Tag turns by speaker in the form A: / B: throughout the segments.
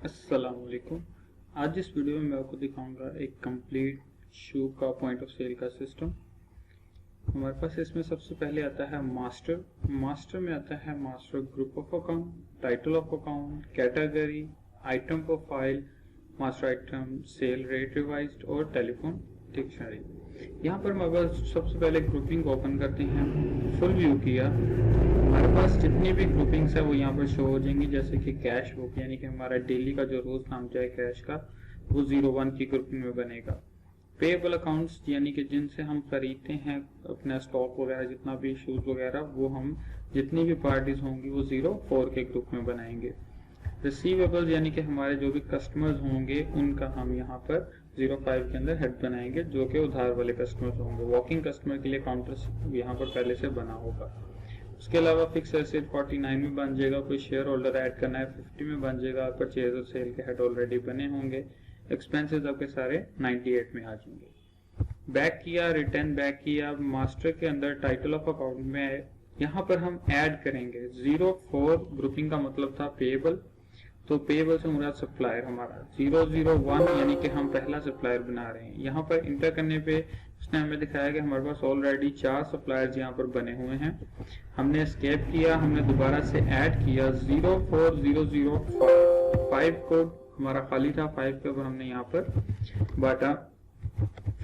A: अस्सलाम वालेकुम। आज इस वीडियो में मैं आपको दिखाऊंगा एक कंप्लीट शू का पॉइंट ऑफ सेल का सिस्टम। हमारे पास इसमें सबसे पहले आता है मास्टर में आता है master group of account, title of account, category, item profile, master item, cell rate revised और टेलीफोन डिक्शनरी। यहाँ पर हमारे पास सबसे पहले ग्रुपिंग ओपन करते हैं। फुल व्यू किया, हमारे पास जितनी भी ग्रुपिंग्स है वो यहाँ पर शो हो जाएंगी, जैसे कि कैश बुक यानी कि हमारा डेली का जो रोज काम जाए कैश का वो 01 की ग्रुपिंग में बनेगा। पेएबल अकाउंट्स यानी कि जिनसे हम खरीदते हैं अपना स्टॉक वगैरह जितना भी शूज वगैरह, वो हम जितनी भी पार्टीज होंगी वो 04 के ग्रुप में बनाएंगे। रिसीवेबल्स यानी कि हमारे जो भी कस्टमर्स होंगे उनका हम यहाँ पर 05 के अंदर हेड बनाएंगे, जो कि उधार वाले कस्टमर्स होंगे। वॉकिंग कस्टमर के लिए काउंटर यहाँ पर पहले से बना होगा। उसके अलावा फिक्स एसेट 49 में बन जाएगा, कोई शेयर होल्डर ऐड करना है 50 में बन जाएगा, परचेज और सेल के हेड ऑलरेडी बने होंगे। एक्सपेंसेस आपके सारे 98 में आ जाएंगे। बैक किया, रिटर्न बैक किया, मास्टर के अंदर टाइटल ऑफ अकाउंट में यहाँ पर हम ऐड करेंगे 04 ग्रुपिंग का मतलब था पेएबल, तो पेएबल से मुराद सप्लायर हमारा 001 यानी कि हम पहला सप्लायर बना रहे हैं। यहाँ पर इंटर करने पे उसने हमें दिखाया कि हमारे पास ऑलरेडी 4 सप्लायर्स यहाँ पर बने हुए हैं। हमने एस्केप किया, हमने दोबारा से ऐड किया 04005 कोड हमारा खाली था 5 के ऊपर हमने यहाँ पर बाटा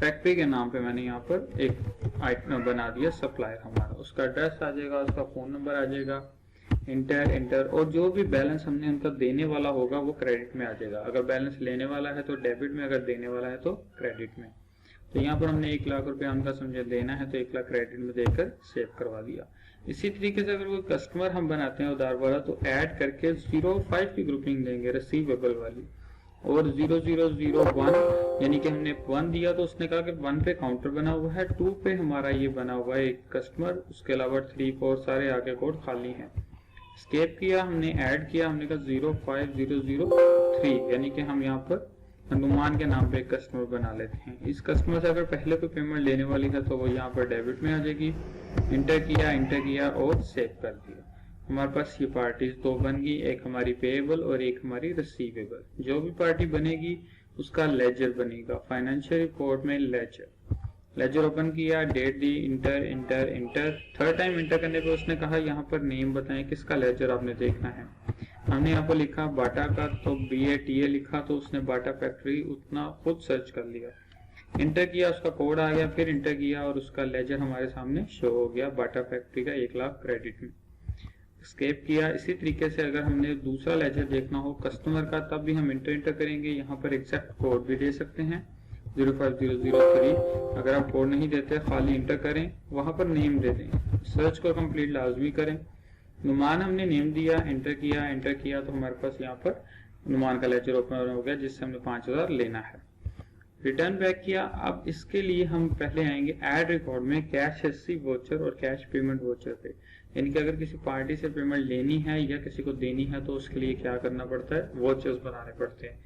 A: फैक्ट्री के नाम पे मैंने यहाँ पर एक आइटम बना दिया सप्लायर हमारा। उसका एड्रेस आ जाएगा, उसका फोन नंबर आ जाएगा, इंटर और जो भी बैलेंस हमने उनका देने वाला होगा वो क्रेडिट में आ जाएगा। अगर बैलेंस लेने वाला है तो डेबिट में, अगर देने वाला है तो क्रेडिट में। तो यहाँ पर हमने 1 लाख रुपया उनका समझे देना है तो 1 लाख क्रेडिट में देकर सेव करवा दिया। इसी तरीके से अगर कोई कस्टमर हम बनाते हैं उधार वाला तो ऐड करके 05 की ग्रुपिंग देंगे रिसीवेबल वाली, और 0001 यानी कि हमने 1 दिया तो उसने कहा कि 1 पे काउंटर बना हुआ है, 2 पे हमारा ये बना हुआ है एक कस्टमर, उसके अलावा 3 4 सारे आगे कोड खाली हैं। स्केप किया, हमने ऐड किया, हमने कहा 05003 यानी कि हम यहाँ पर अनुमान के नाम पे एक कस्टमर बना लेते हैं। इस कस्टमर से अगर पहले कोई पेमेंट लेने वाली है तो वो यहाँ पर डेबिट में आ जाएगी। इंटर किया और सेव कर दिया। हमारे पास ये पार्टीज 2 बन गई, एक हमारी पेएबल और एक हमारी रिसीवेबल। जो भी पार्टी बनेगी उसका लेजर बनेगा, फाइनेंशियल रिपोर्ट में लेजर ओपन किया, डेट दी, इंटर। थर्ड टाइम इंटर करने पे उसने कहा यहाँ पर नेम बताएं किसका लेजर आपने देखना है। हमने यहाँ पर लिखा बाटा का, तो BATA लिखा तो उसने बाटा फैक्ट्री उतना खुद सर्च कर लिया। इंटर किया, उसका कोड आ गया, फिर इंटर किया और उसका लेजर हमारे सामने शो हो गया बाटा फैक्ट्री का 1 लाख क्रेडिट में। स्केप किया। इसी तरीके से अगर हमने दूसरा लेजर देखना हो कस्टमर का तब भी हम इंटर करेंगे। यहाँ पर एग्जैक्ट कोड भी दे सकते हैं 05003। अगर आप कोड नहीं देते खाली इंटर करें, वहां पर नेम दे दें, सर्च को कंप्लीट लाजमी करें। नुमान हमने नेम दिया, इंटर किया तो हमारे पास यहाँ पर नुमान का लेजर ओपन हो गया जिससे हमने 5000 लेना है। रिटर्न बैक किया। अब इसके लिए हम पहले आएंगे ऐड रिकॉर्ड में कैश रिसीव वोचर और कैश पेमेंट वोचर पे, यानी कि अगर किसी पार्टी से पेमेंट लेनी है या किसी को देनी है तो उसके लिए क्या करना पड़ता है, वोचर्स बनाने पड़ते हैं।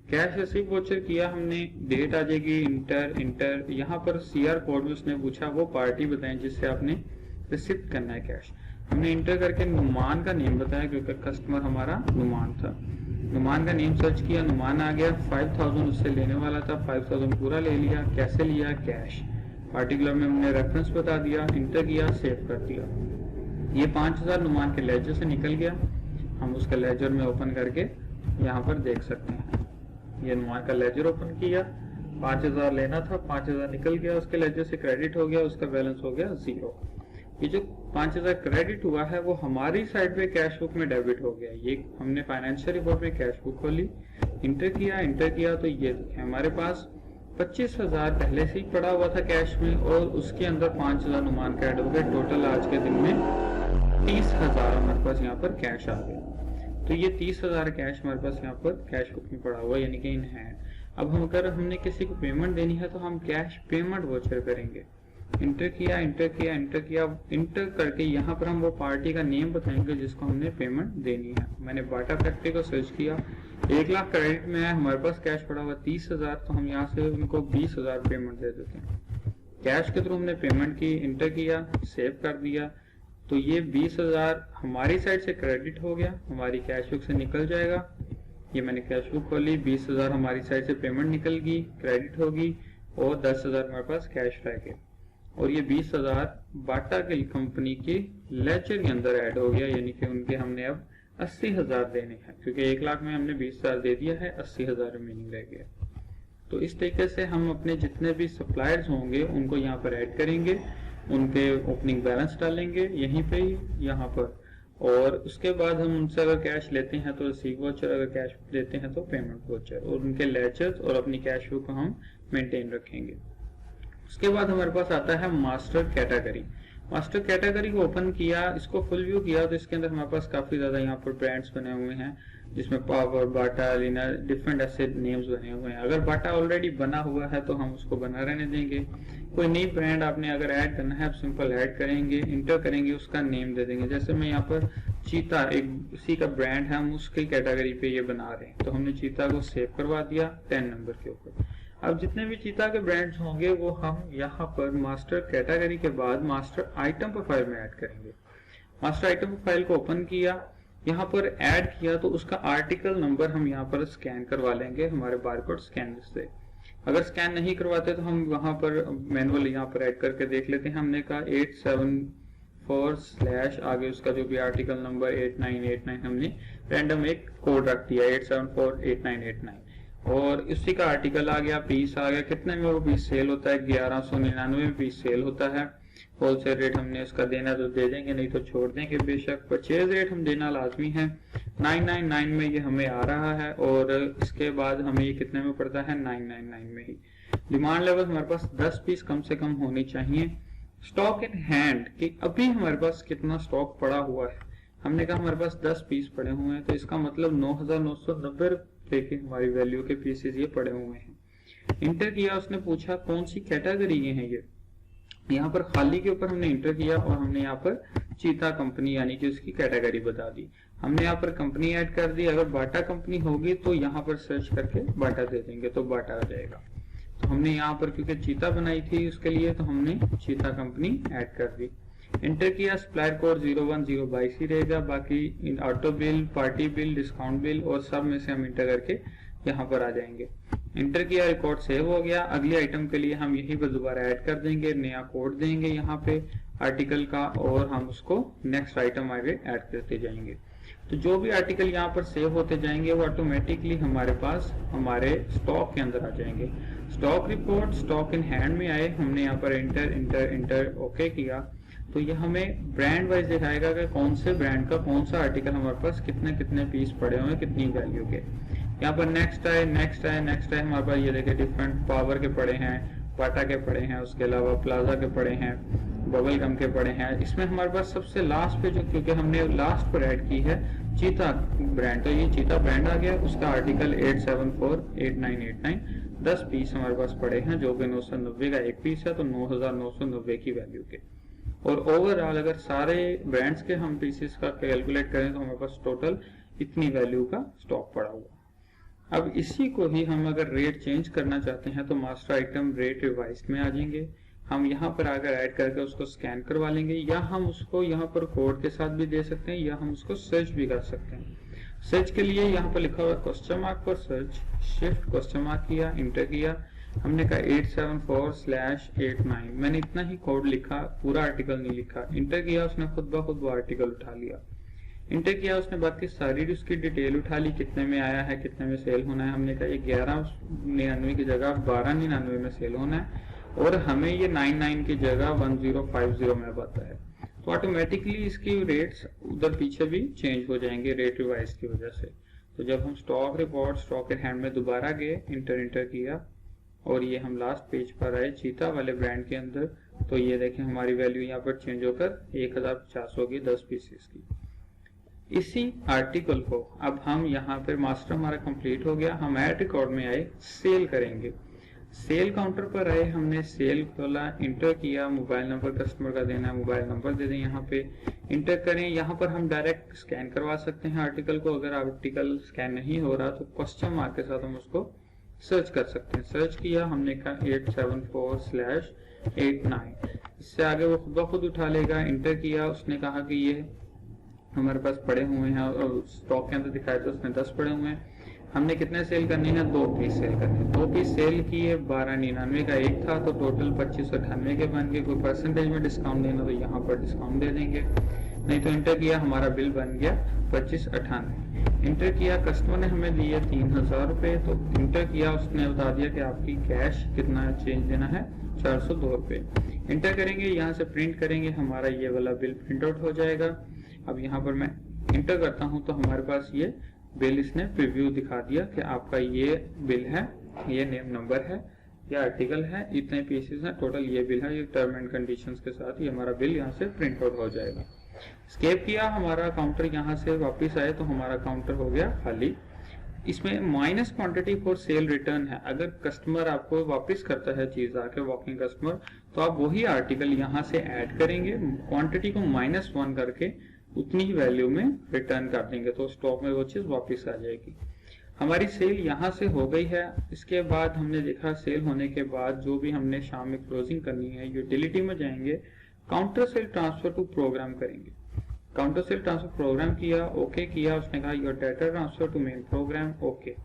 A: कैश रिसीव वोचर किया हमने, डेट आ जाएगी, इंटर। यहाँ पर CR कोड में उसने पूछा वो पार्टी बताएं जिससे आपने रिसिप्ट करना है कैश। हमने इंटर करके नुमान का नेम बताया क्योंकि कस्टमर हमारा नुमान था। नुमान का नेम सर्च किया, नुमान आ गया। 5000 उससे लेने वाला था, 5000 पूरा ले लिया। कैसे लिया, कैश। पार्टिकुलर में हमने रेफरेंस बता दिया, इंटर किया, सेव कर दिया। ये 5000 नुमान के लेजर से निकल गया। हम उसका लेजर में ओपन करके यहाँ पर देख सकते हैं। ये नुमान का लेजर ओपन किया, 5000 लेना था, 5000 निकल गया, उसके लेजर से क्रेडिट हो गया, उसका बैलेंस हो गया 0। ये जो 5000 क्रेडिट हुआ है वो हमारी साइड पे कैश बुक में डेबिट हो गया। ये हमने फाइनेंशियल रिपोर्ट में कैश बुक खोली, इंटर किया तो ये हमारे पास 25000 पहले से ही पड़ा हुआ था कैश में और उसके अंदर 5000 नुमान का ऐड हो गया। टोटल आज के दिन में 30000 हमारे पास यहाँ पर कैश आ गया। तो ये 30000 कैश हमारे पास यहाँ पर कैश बुक में पड़ा हुआ यानी कि इन हैंड। अब हम अगर हमने किसी को पेमेंट देनी है तो हम कैश पेमेंट वोचर करेंगे। इंटर किया, इंटर करके यहाँ पर हम वो पार्टी का नेम बताएंगे जिसको हमने पेमेंट देनी है। मैंने बाटा फैक्ट्री को सर्च किया, 1 लाख क्रेडिट में है, हमारे पास कैश पड़ा हुआ 30000, तो हम यहाँ से उनको 20000 पेमेंट दे देते हैं। कैश के थ्रू हमने पेमेंट की, इंटर किया, सेव कर दिया। तो ये 20,000 हमारी साइड से क्रेडिट हो गया, हमारी कैश बुक से निकल जाएगा। ये मैंने कैश बुक खोली, 20,000 हमारी साइड से पेमेंट निकल गई, क्रेडिट होगी, और 10,000 हमारे पास कैश रह गए, और ये 20,000 बाटा की कंपनी के लेजर के अंदर ऐड हो गया, यानी कि उनके हमने अब 80,000 देने हैं, क्योंकि 1 लाख में हमने 20,000 दे दिया है, 80,000 रिमेनिंग रह गया। तो इस तरीके से हम अपने जितने भी सप्लायर्स होंगे उनको यहाँ पर ऐड करेंगे, उनके ओपनिंग बैलेंस डालेंगे यहीं पे ही यहाँ पर, और उसके बाद हम उनसे अगर कैश लेते हैं तो रिसीव वाउचर, अगर कैश देते हैं तो पेमेंट वाउचर, और उनके लेजर्स और अपनी कैश बुक को हम मेंटेन रखेंगे। उसके बाद हमारे पास आता है मास्टर कैटेगरी। मास्टर कैटेगरी को ओपन किया, इसको फुल व्यू किया, तो इसके अंदर हमारे पास काफी ज्यादा यहाँ पर ब्रांड्स बने हुए हैं, जिसमें पावर, बाटा, लिनर, डिफरेंट ऐसे नेम्स बने हुए हैं। अगर बाटा ऑलरेडी बना हुआ है तो हम उसको बना रहने देंगे। कोई नई ब्रांड आपने अगर ऐड करना है, आप सिंपल ऐड करेंगे, इंटर करेंगे, उसका नेम दे देंगे। जैसे मैं यहाँ पर चीता, एक उसी का ब्रांड है, हम उसकी कैटेगरी पे ये बना रहे हैं, तो हमने चीता को सेव करवा दिया 10 नंबर के ऊपर। अब जितने भी चीता के ब्रांड्स होंगे वो हम यहाँ पर मास्टर कैटेगरी के बाद मास्टर आइटम प्रोफाइल में ऐड करेंगे। मास्टर आइटम प्रोफाइल को ओपन किया, यहाँ पर ऐड किया, तो उसका आर्टिकल नंबर हम यहाँ पर स्कैन करवा लेंगे हमारे बारकोड स्कैनर से। अगर स्कैन नहीं करवाते तो हम वहां पर मैनुअल यहाँ पर ऐड करके देख लेते हैं। हमने कहा 874/ आगे उसका जो भी आर्टिकल नंबर 8989 हमने रैंडम एक कोड रख दिया 8748989, और इसी का आर्टिकल आ गया, पीस आ गया, कितने में वो पीस सेल होता है, 1199 में पीस सेल होता है। होलसेल रेट हमने उसका देना तो दे देंगे, नहीं तो छोड़ देंगे बेशक। परचेज रेट हम देना लाजमी है, 999 में ये हमें आ रहा है, और इसके बाद हमें ये कितने में पड़ता है, 999 में ही। डिमांड लेवल हमारे पास 10 पीस कम से कम होनी चाहिए। स्टॉक इन हैंड कि अभी हमारे पास कितना स्टॉक पड़ा हुआ है, हमने कहा हमारे पास 10 पीस पड़े हुए हैं, तो इसका मतलब 9,990 रुपए की हमारी वैल्यू के पीसेस ये पड़े हुए हैं। इंटर किया, उसने पूछा कौन सी कैटेगरी के हैं ये, यहाँ पर खाली के ऊपर हमने इंटर किया, और हमने यहाँ पर चीता कंपनी यानी कि उसकी कैटेगरी बता दी। हमने यहाँ पर कंपनी ऐड कर दी, अगर बाटा कंपनी होगी तो यहाँ पर सर्च करके बाटा दे देंगे तो बाटा आ जाएगा। तो हमने यहाँ पर क्योंकि चीता बनाई थी उसके लिए, तो हमने चीता कंपनी ऐड कर दी। इंटर किया, सप्लायर कोड 010222 ही रहेगा, बाकी auto bill, party bill, discount bill और सब में से हम इंटर करके यहाँ पर आ जाएंगे। इंटर किया, रिकॉर्ड सेव हो गया। अगले आइटम के लिए हम यही पर दोबारा ऐड कर देंगे, नया कोड देंगे यहाँ पे आर्टिकल का, और हम उसको नेक्स्ट आइटम आगे ऐड करते जाएंगे। तो जो भी आर्टिकल यहाँ पर सेव होते जाएंगे वो ऑटोमेटिकली हमारे पास हमारे स्टॉक के अंदर आ जाएंगे। Stock report stock in hand में आए, हमने यहाँ पर इंटर इंटर इंटर ओके किया, तो ये हमें ब्रांड वाइज दिखाएगा कि कौन से ब्रांड का कौन सा आर्टिकल हमारे पास कितने कितने पीस पड़े हुए, कितनी वैल्यू के। यहाँ पर नेक्स्ट आए नेक्स्ट आए नेक्स्ट आए, हमारे पास ये देखिए डिफरेंट पावर के पड़े हैं, बाटा के पड़े हैं, उसके अलावा प्लाजा के पड़े हैं, बबल गम के पड़े हैं। इसमें हमारे पास सबसे लास्ट पे जो, क्योंकि हमने लास्ट पर ऐड की है चीता ब्रांड, तो ये चीता ब्रांड आ गया, उसका आर्टिकल 8748989 10 पीस हमारे पास पड़े हैं, जो कि 990 का एक पीस है, तो 9,990 की वैल्यू के। और ओवरऑल अगर सारे ब्रांड्स के हम पीसेस का कैलकुलेट करें तो हमारे पास टोटल इतनी वैल्यू का स्टॉक पड़ा हुआ। अब इसी को ही हम अगर रेट चेंज करना चाहते हैं तो मास्टर आइटम रेट रिवाइज्ड में आ जाएंगे, हम यहाँ पर आकर ऐड करके उसको स्कैन करवा लेंगे, या हम उसको यहाँ पर कोड के साथ भी दे सकते हैं, या हम उसको सर्च भी कर सकते हैं। सर्च के लिए यहाँ पर लिखा हुआ क्वेश्चन मार्क पर सर्च, शिफ्ट क्वेश्चन मार्क किया, इंटर किया, हमने कहा 874/89, मैंने इतना ही कोड लिखा, पूरा आर्टिकल नहीं लिखा। इंटर किया, उसने खुद ब खुद वो आर्टिकल उठा लिया। इंटर किया, उसने बाकी सारी उसकी डिटेल उठा ली, कितने में आया है, कितने में सेल होना है। हमने कहा ये 1199 की जगह 1299 में सेल होना है, और हमें ये 99 की जगह 1050 में आता है, तो ऑटोमेटिकली इसकी रेट्स उधर पीछे भी चेंज हो जाएंगे रेट रिवाइज की वजह से। तो जब हम stock report stock in hand में दोबारा गए, इंटर किया, और ये हम लास्ट पेज पर आए चीता वाले ब्रांड के अंदर, तो ये देखें हमारी वैल्यू यहाँ पर चेंज होकर 1050 होगी 10 पीसेस की। इसी आर्टिकल को अब हम यहाँ पर मास्टर हमारा कंप्लीट हो गया, हम ऐड रिकॉर्ड में आए, सेल करेंगे। सेल काउंटर पर आए, हमने सेल खोला, इंटर किया, मोबाइल नंबर कस्टमर का देना है, मोबाइल नंबर दे दें, यहाँ पे इंटर करें। यहाँ पर हम डायरेक्ट स्कैन करवा सकते हैं आर्टिकल को, अगर आर्टिकल स्कैन नहीं हो रहा तो क्वेश्चन मार्क के साथ हम उसको सर्च कर सकते हैं। सर्च किया, हमने कहा 874/89, इससे आगे वो खुद ब खुद उठा लेगा। इंटर किया, उसने कहा कि ये हमारे पास पड़े हुए हैं, और स्टॉक के अंदर दिखाया तो उसने 10 पड़े हुए हैं। हमने कितने सेल करने हैं, 2 पीस सेल करने हैं। 2 पीस सेल किए, 1299 का एक था तो टोटल 2598 के बन गए। कोई परसेंटेज में डिस्काउंट देना तो यहाँ पर डिस्काउंट दे देंगे, नहीं तो इंटर किया, हमारा बिल बन गया 2598। इंटर किया, कस्टमर ने हमें दिए 3000 रुपये, तो इंटर किया, उसने बता दिया कि आपकी कैश कितना चेंज देना है, 402 रुपये। इंटर करेंगे, यहाँ से प्रिंट करेंगे, हमारा ये वाला बिल प्रिंट आउट हो जाएगा। अब यहाँ पर मैं इंटर करता हूँ तो हमारे पास ये बिल इसने प्रीव्यू दिखा दिया कि आपका ये बिल है, ये नेम नंबर है, ये आर्टिकल है, इतने पीसेस हैं, टोटल ये बिल है, ये टर्म एंड कंडीशंस के साथ ये हमारा बिल यहाँ से प्रिंट आउट हो जाएगा। स्केप किया, हमारा काउंटर यहाँ से वापस आए तो हमारा काउंटर हो गया खाली। इसमें minus quantity for sale return है, अगर कस्टमर आपको वापस करता है चीज आके, वॉकिंग कस्टमर, तो आप वही आर्टिकल यहाँ से ऐड करेंगे, क्वांटिटी को -1 करके उतनी ही वैल्यू में रिटर्न कर देंगे, तो स्टॉक में वो चीज वापस आ जाएगी। हमारी सेल यहाँ से हो गई है। इसके बाद हमने देखा सेल होने के बाद जो भी हमने शाम में क्लोजिंग करनी है, यूटिलिटी में जाएंगे, counter sale transfer to program करेंगे। काउंटर सेल ट्रांसफर प्रोग्राम किया, ओके किया, उसने कहा your data transfer to main program, okay.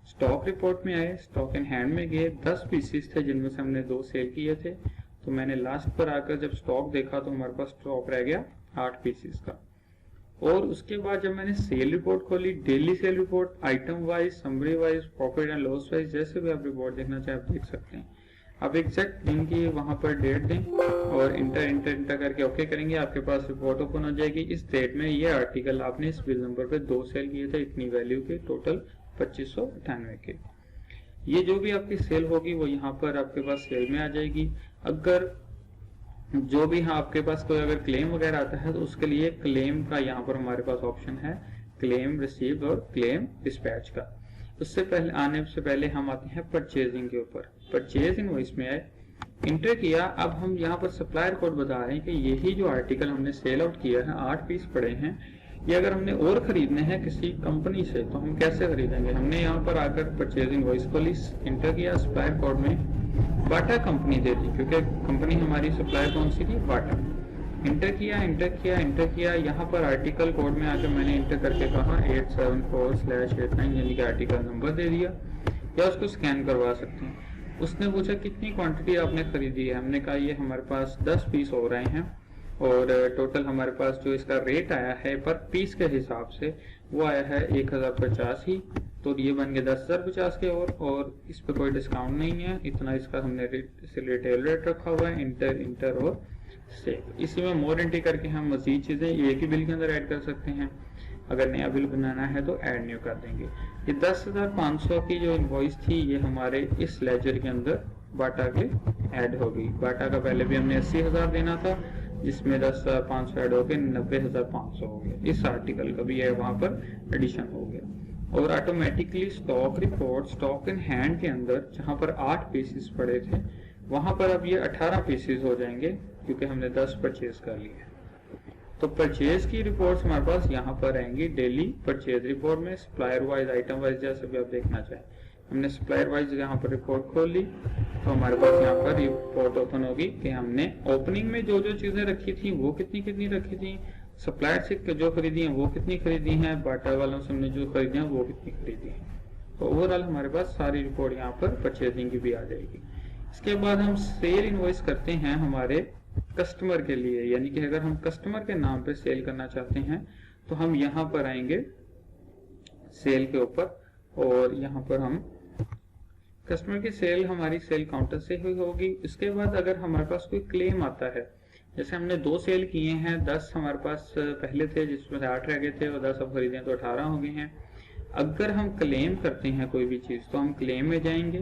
A: Stock report में आए, स्टॉक इन हैंड में गए, 10 पीसेस थे जिनमें से हमने 2 सेल किए थे, तो मैंने लास्ट पर आकर जब स्टॉक देखा तो हमारे पास स्टॉक रह गया 8 पीसेस का। और उसके बाद जब मैंने सेल रिपोर्ट खोली, daily cell report, item wise, summary wise, profit and loss wise, जैसे भी आप रिपोर्ट देखना चाहें आप देख सकते हैं। आप एग्जैक्ट दिन की वहां पर डेट दें और इंटर करके ओके करेंगे, आपके पास रिपोर्ट ओपन हो जाएगी। इस डेट में ये आर्टिकल आपने इस बिल नंबर पे 2 सेल किए थे, इतनी वैल्यू के, टोटल 2598 के। ये जो भी आपकी सेल होगी वो यहाँ पर आपके पास सेल में आ जाएगी। अगर जो भी आपके पास कोई अगर क्लेम वगैरह आता है तो उसके लिए क्लेम का यहाँ पर हमारे पास ऑप्शन है, क्लेम रिसीव्ड और क्लेम डिस्पैच का। उससे पहले आने से पहले हम आते हैं परचेजिंग के ऊपर। परचेज इनवॉइस में आए, इंटर किया, अब हम यहाँ पर सप्लायर कोड बता रहे हैं कि यही जो आर्टिकल हमने सेल आउट किया है, 8 पीस पड़े हैं, ये अगर हमने और खरीदने हैं किसी कंपनी से तो हम कैसे खरीदेंगे। हमने यहाँ पर आकर परचेज इनवॉइस को इंटर किया, सप्लायर कोड में बाटा कंपनी दे दी, क्योंकि कंपनी हमारी सप्लायर कौन सी थी, बाटा। इंटर किया, यहाँ पर आर्टिकल कोड में आकर मैंने इंटर करके कहा 874/89, यानी कि आर्टिकल नंबर दे दिया, या उसको स्कैन करवा सकते हैं। उसने पूछा कितनी क्वांटिटी आपने खरीदी है, हमने कहा ये हमारे पास 10 पीस हो रहे हैं और टोटल हमारे पास जो इसका रेट आया है पर पीस के हिसाब से वो आया है 1050 ही, तो ये बन गए 10,050 के। और इस पर कोई डिस्काउंट नहीं है, इतना इसका हमने रिटेल रेट रखा हुआ है। इंटर और सेव, इसी में मोर एंट्री करके हम मजीद चीजें एक ही बिल के अंदर ऐड कर सकते हैं। अगर नया बिल बनाना है तो ऐड न्यू कर देंगे। ये 10,500 की जो इनवॉइस थी ये हमारे इस लेजर के अंदर बाटा के ऐड हो गई। बाटा का पहले भी हमने 80,000 देना था, जिसमें 10,500 ऐड हो गए, 90,500 हो गया। इस आर्टिकल का भी है वहां पर एडिशन हो गया। और automatically stock report, stock in hand के अंदर जहां पर 8 पीसेस पड़े थे वहां पर अब ये 18 पीसेस हो जाएंगे, क्योंकि हमने 10 परचेज कर लिए। तो परचेज की रिपोर्ट्स हमारे पास यहाँ पर आएंगी डेली परचेज रिपोर्ट में, सप्लायर वाइज, आइटम वाइज, जैसे भी आप देखना चाहें। हमने सप्लायर वाइज यहाँ पर रिपोर्ट खोल ली तो हमारे पास यहाँ पर रिपोर्ट ओपन होगी कि हमने ओपनिंग में जो जो चीजें रखी थी वो कितनी रखी थी, सप्लायर से जो खरीदी है वो कितनी खरीदी है, बाटा वालों से हमने जो खरीदी है वो कितनी खरीदी है। तो ओवरऑल हमारे पास सारी रिपोर्ट यहाँ पर परचेजिंग की भी आ जाएगी। इसके बाद हम सेल इनवॉइस करते हैं हमारे कस्टमर के लिए, यानी कि अगर हम कस्टमर के नाम पे सेल करना चाहते हैं तो हम यहाँ पर आएंगे सेल के ऊपर, और यहाँ पर हम कस्टमर की सेल हमारी सेल काउंटर से ही होगी। इसके बाद अगर हमारे पास कोई क्लेम आता है, जैसे हमने 2 सेल किए हैं, 10 हमारे पास पहले थे जिसमें 8 रह गए थे और 10 अब खरीदे तो 18 हो गए हैं। अगर हम क्लेम करते हैं कोई भी चीज तो हम क्लेम में जाएंगे,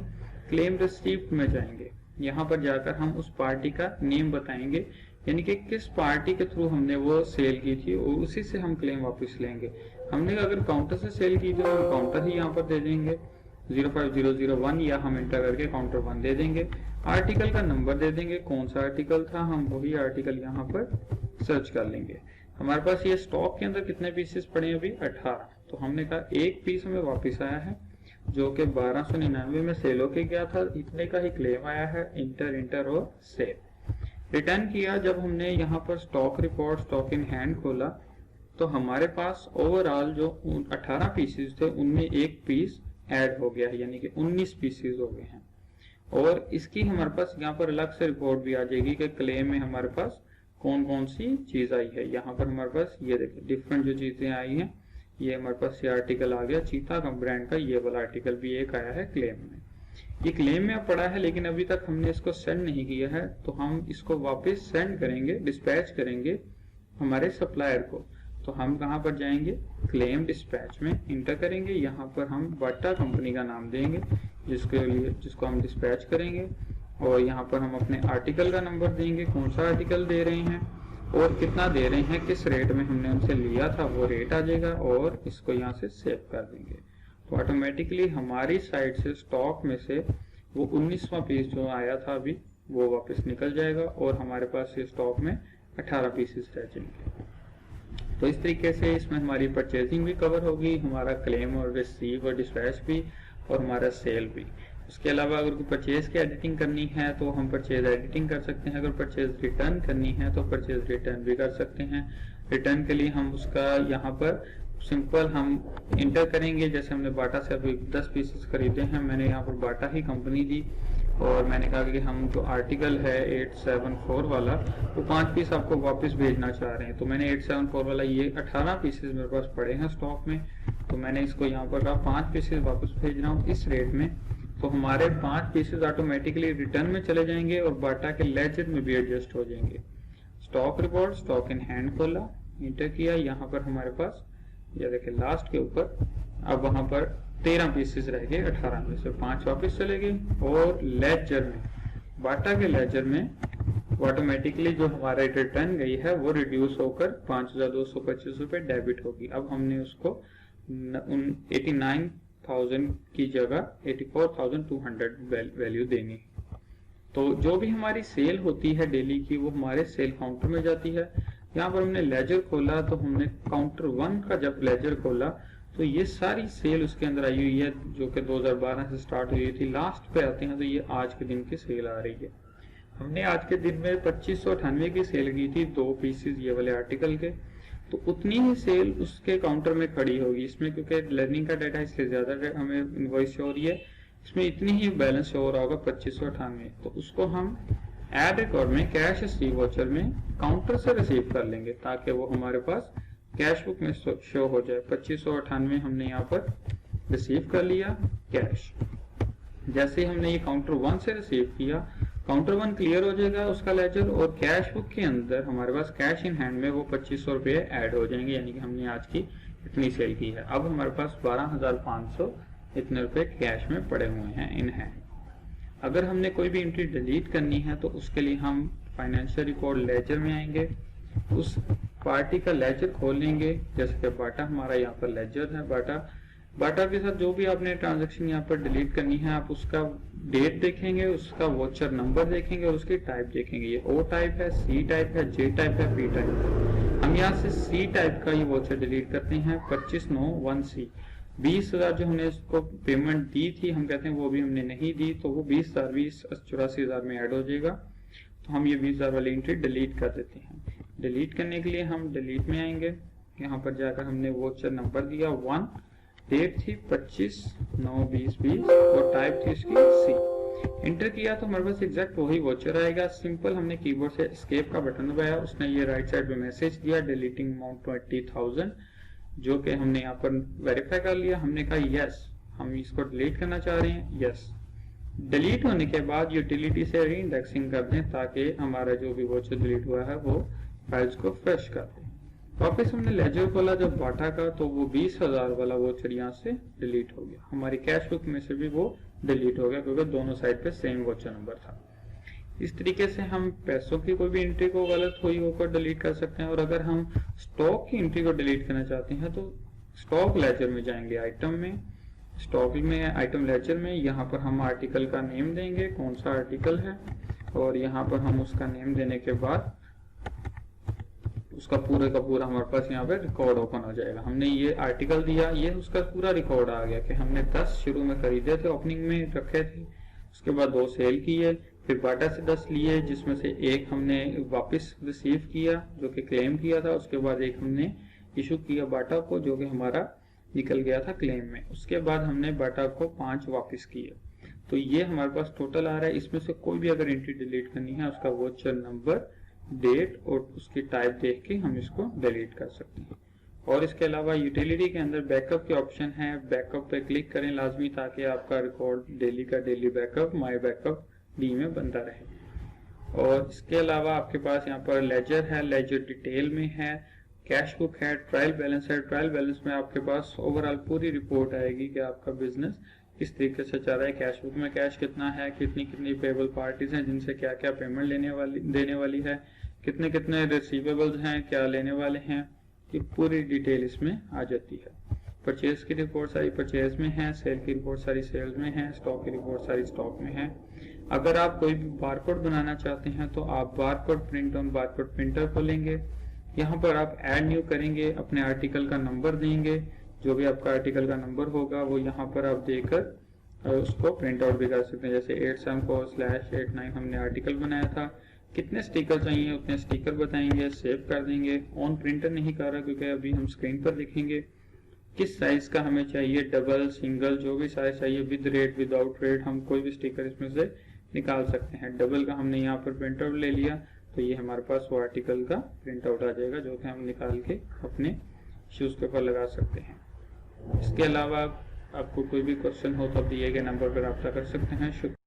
A: क्लेम रिसीप्ट में जाएंगे, यहाँ पर जाकर हम उस पार्टी का नेम बताएंगे, यानी कि किस पार्टी के थ्रू हमने वो सेल की थी और उसी से हम क्लेम वापस लेंगे। हमने अगर काउंटर से सेल की तो हम काउंटर ही यहाँ पर दे देंगे 05001, या हम एंटर करके काउंटर 1 दे देंगे। आर्टिकल का नंबर दे देंगे, कौन सा आर्टिकल था, हम वही आर्टिकल यहाँ पर सर्च कर लेंगे। हमारे पास ये स्टॉक के अंदर कितने पीसेस पड़े हैं अभी, 18। तो हमने कहा 1 पीस हमें वापस आया है जो कि 1299 में सेल होके गया था, इतने का ही क्लेम आया है। इंटर और सेव, रिटर्न किया। जब हमने यहाँ पर stock report, stock in hand खोला तो हमारे पास ओवरऑल जो 18 पीसेस थे उनमें एक पीस ऐड हो गया है, यानी कि 19 पीसेस हो गए हैं। और इसकी हमारे पास यहाँ पर अलग से रिपोर्ट भी आ जाएगी कि क्लेम में हमारे पास कौन कौन सी चीज आई है। यहाँ पर हमारे पास ये देखिए डिफरेंट जो चीजें आई हैं, ये हमारे पास ये आर्टिकल आ गया चीता का ब्रांड का, ये वाला आर्टिकल भी एक आया है क्लेम में। ये क्लेम में पड़ा है लेकिन अभी तक हमने इसको सेंड नहीं किया है, तो हम इसको वापस सेंड करेंगे, डिस्पैच करेंगे हमारे सप्लायर को। तो हम कहाँ पर जाएंगे, क्लेम डिस्पैच में इंटर करेंगे, यहाँ पर हम बाटा कंपनी का नाम देंगे जिसको हम डिस्पैच करेंगे, और यहाँ पर हम अपने आर्टिकल का नंबर देंगे, कौन सा आर्टिकल दे रहे हैं और कितना दे रहे हैं, किस रेट में हमने उनसे लिया था वो रेट आ जाएगा, और इसको यहाँ से सेव कर देंगे। तो ऑटोमेटिकली हमारी साइड से स्टॉक में से वो 19वां पीस जो आया था अभी वो वापस निकल जाएगा और हमारे पास ये स्टॉक में 18 पीसेस रह जाएंगे। तो इस तरीके से इसमें हमारी परचेजिंग भी कवर होगी, हमारा क्लेम और रिसीव और डिस्पैच भी, और हमारा सेल भी। उसके अलावा अगर कोई परचेज की एडिटिंग करनी है तो हम परचेज एडिटिंग कर सकते हैं, अगर परचेज रिटर्न करनी है तो परचेज रिटर्न भी कर सकते हैं। रिटर्न के लिए हम उसका यहाँ पर सिंपल हम इंटर करेंगे, जैसे हमने बाटा से अभी 10 पीसेस खरीदे हैं, मैंने यहाँ पर बाटा ही कंपनी दी और मैंने कहा कि हम जो आर्टिकल है 874 वाला वो 5 पीस आपको वापस भेजना चाह रहे हैं। तो मैंने 874 वाला ये 18 पीसेस मेरे पास पड़े हैं स्टॉक में, तो मैंने इसको यहाँ पर कहा 5 पीसेस वापस भेज रहा हूँ इस रेट में। तो हमारे 5 पीसेस ऑटोमेटिकली रिटर्न में चले जाएंगे और बाटा के लेजर में भी एडजस्ट हो जाएंगे। Stock report, stock in hand खोला, इंटर किया, यहाँ पर हमारे पास ये देखिए लास्ट के ऊपर अब वहां पर 13 पीसेस रह गए, 18 में से 5 वापस चले गए। और लेजर में, बाटा के लेजर में ऑटोमेटिकली जो हमारा रिटर्न गई है वो रिड्यूस होकर 5225 रुपए डेबिट होगी। अब हमने उसको 89,000 की जगह 84,200 वैल्यू देनी। तो जो भी हमारी सेल होती है डेली की वो हमारे सेल काउंटर में जाती है। यहाँ पर हमने लेजर खोला तो हमने काउंटर 1 का जब लेजर खोला तो ये सारी सेल उसके अंदर आई हुई है जो कि 2012 से स्टार्ट हुई थी। लास्ट पे आते हैं तो ये आज के दिन की सेल आ रही है। हमने आज के दिन में 2598 की सेल की थी 2 पीसेस ये वाले आर्टिकल के, तो उतनी ही सेल उसके काउंटर में खड़ी होगी इसमें, क्योंकि लर्निंग का डाटा इसलिए ज्यादा हमें इनवॉइस शो हो रही है, इसमें इतनी ही बैलेंस शो हो रहा होगा 2598। तो उसको हम एड रिकॉर्ड में कैश रिसीव वाउचर में काउंटर से रिसीव कर लेंगे ताकि वो हमारे पास कैश बुक में शो हो जाए। 2598 हमने यहाँ पर रिसीव कर लिया कैश। जैसे ही हमने ये काउंटर 1 से रिसीव किया, काउंटर 1 क्लियर हो जाएगा उसका लेजर, और कैश बुक के अंदर हमारे पास कैश इन हैंड में वो 2500 रुपये ऐड हो जाएंगे, यानी कि हमने आज की इतनी सेल की है। अब हमारे पास 12,500 इतने रुपए कैश में पड़े हुए हैं इन हैंड। अगर हमने कोई भी एंट्री डिलीट करनी है तो उसके लिए हम फाइनेंशियल रिकॉर्ड लेजर में आएंगे, उस पार्टी का लेजर खोल लेंगे। जैसे कि बाटा हमारा यहाँ पर लेजर है, बाटा के साथ जो भी आपने ट्रांजैक्शन यहाँ पर डिलीट करनी है आप उसका डेट देखेंगे, उसका वॉचर नंबर देखेंगे और उसकी टाइप देखेंगे। ये ओ टाइप है, सी टाइप है, जे टाइप है, पी टाइप है। हम यहाँ से सी टाइप का ये वॉचर डिलीट करते हैं 2591C। 20,000 जो हमने इसको पेमेंट दी थी हम कहते हैं वो भी हमने नहीं दी, तो वो 84,000 में ऐड हो जाएगा। तो हम ये 20,000 वाली एंट्री डिलीट कर देते हैं। डिलीट करने के लिए हम डिलीट में आएंगे, यहाँ पर जाकर हमने वोचर नंबर दिया 1, डेट थी 25/9/2020 और टाइप थी इसकी सी। इंटर किया तो हमारे पास एग्जैक्ट वही वोचर आएगा। सिंपल हमने कीबोर्ड से एस्केप का बटन दबाया, उसने ये राइट साइड पे मैसेज दिया डिलीटिंग अमाउंट 20,000, जो कि हमने यहाँ पर वेरीफाई कर लिया। हमने कहा यस, हम इसको डिलीट करना चाह रहे हैं, यस। डिलीट होने के बाद यूटिलिटी से री इंडेक्सिंग कर दें ताकि हमारा जो भी वोचर डिलीट हुआ है वो फाइल्स को फ्रेश कर दें। वापस हमने लेजर खोला जब बाटा का तो वो 20,000 वाला वोचर यहाँ से डिलीट हो गया। हमारी कैश बुक में से भी वो डिलीट हो गया क्योंकि दोनों साइड पे सेम वोचर नंबर था। इस तरीके से हम पैसों की कोई भी एंट्री को गलत हुई होकर डिलीट कर सकते हैं। और अगर हम स्टॉक की एंट्री को डिलीट करना चाहते हैं तो स्टॉक लेजर में जाएंगे, आइटम में, स्टॉक में आइटम लेजर में, यहाँ पर हम आर्टिकल का नेम देंगे, कौन सा आर्टिकल है, और यहाँ पर हम उसका नेम देने के बाद उसका पूरे का पूरा हमारे पास यहाँ पे रिकॉर्ड ओपन हो जाएगा। हमने ये आर्टिकल दिया, ये उसका पूरा रिकॉर्ड आ गया कि हमने 10 शुरू में खरीदे थे, ओपनिंग में रखे थे, उसके बाद 2 सेल किए, फिर बाटा से 10 लिए जिसमें से एक हमने वापस रिसीव किया जो कि क्लेम किया था, उसके बाद एक हमने इशू किया बाटा को, जो कि हमारा निकल गया था क्लेम में। उसके बाद हमने बाटा को 5 वापस किए। तो ये हमारे पास टोटल आ रहा है। इसमें से कोई भी अगर एंट्री डिलीट करनी है, उसका वोचर नंबर, डेट और उसकी टाइप देख के हम इसको डिलीट कर सकते हैं। और इसके अलावा यूटिलिटी के अंदर बैकअप के ऑप्शन है, बैकअप पे क्लिक करें लाजमी, ताकि आपका रिकॉर्ड डेली का डेली बैकअप माई बैकअप डी में बनता रहे। और इसके अलावा आपके पास यहाँ पर लेजर है, लेजर डिटेल में है, कैश बुक है, ट्रायल बैलेंस है। ट्रायल बैलेंस में आपके पास ओवरऑल पूरी रिपोर्ट आएगी कि आपका बिजनेस किस तरीके से चल रहा है। कैश बुक में कैश कितना है, कितनी कितनी पेबल पार्टीज हैं जिनसे क्या क्या पेमेंट देने वाली है, कितने कितने रिसीवेबल्स हैं, क्या लेने वाले हैं, ये पूरी डिटेल इसमें आ जाती है। परचेज की रिपोर्ट सारी परचेज में है, सेल की रिपोर्ट सारी सेल्स में है, स्टॉक की रिपोर्ट सारी स्टॉक में है। अगर आप कोई भी बारकोड बनाना चाहते हैं तो आप barcode print on barcode printer खोलेंगे। यहाँ पर आप ऐड न्यू करेंगे, अपने आर्टिकल का नंबर देंगे, जो भी आपका आर्टिकल का नंबर होगा वो यहाँ पर आप देकर उसको प्रिंट आउट भी कर सकते हैं। जैसे 87/89 हमने आर्टिकल बनाया था, कितने स्टिकर चाहिए उतने स्टिकर बताएंगे, सेव कर देंगे। ऑन प्रिंटर नहीं कर रहा क्योंकि अभी हम स्क्रीन पर लिखेंगे। किस साइज का हमें चाहिए, डबल सिंगल जो भी साइज चाहिए, विद रेट विदाउट रेट, हम कोई भी स्टिकर इसमें से निकाल सकते हैं। डबल का हमने यहाँ पर प्रिंट आउट ले लिया तो ये हमारे पास वो आर्टिकल का प्रिंट आउट आ जाएगा, जो कि हम निकाल के अपने शूज के ऊपर लगा सकते हैं। इसके अलावा आपको कोई भी क्वेश्चन हो तो दिए गए नंबर पर रब्ता कर सकते हैं। शुक्रिया।